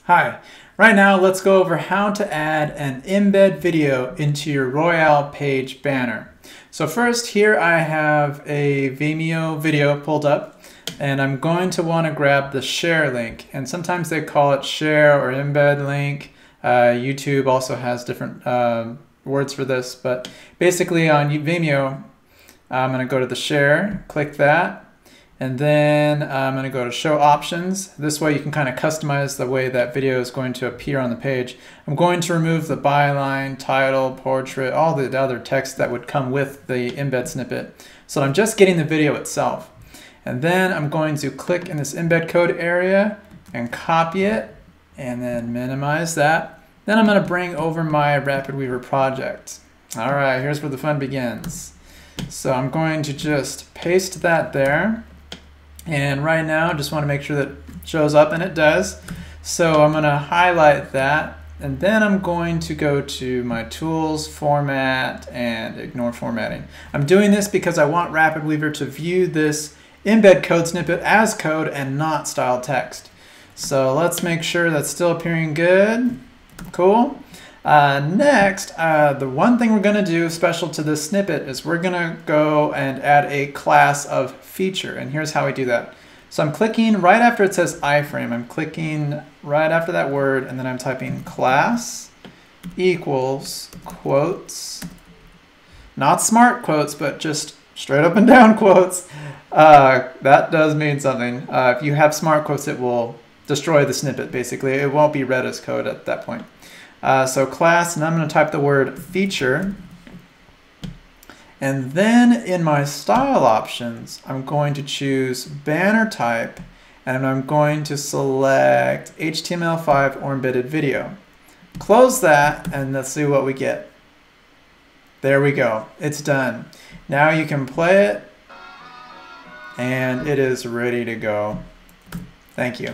Hi, right now let's go over how to add an embed video into your Royale page banner. So first, here I have a Vimeo video pulled up, and I'm going to want to grab the share link, and sometimes they call it share or embed link. YouTube also has different words for this, but basically on Vimeo, I'm going to go to the share, click that, and then I'm going to go to show options. This way you can kind of customize the way that video is going to appear on the page. I'm going to remove the byline, title, portrait, all the other text that would come with the embed snippet. So I'm just getting the video itself. And then I'm going to click in this embed code area and copy it and then minimize that. Then I'm going to bring over my Rapid Weaver project. All right, here's where the fun begins. So I'm going to just paste that there. And right now, just want to make sure that it shows up, and it does. So I'm going to highlight that, and then I'm going to go to my tools, format, and ignore formatting. I'm doing this because I want Rapid Weaver to view this embed code snippet as code and not style text. So let's make sure that's still appearing good. Cool. Next, the one thing we're going to do special to this snippet is we're going to go and add a class of feature, and here's how we do that. So I'm clicking right after it says iframe, I'm clicking right after that word, and then I'm typing class equals quotes, not smart quotes, but just straight up and down quotes. That does mean something. If you have smart quotes, it will destroy the snippet, basically. It won't be read as code at that point. So class, and I'm going to type the word feature. And then in my style options, I'm going to choose banner type, and I'm going to select HTML5 or embedded video. Close that, and let's see what we get. There we go. It's done. Now you can play it, and it is ready to go. Thank you.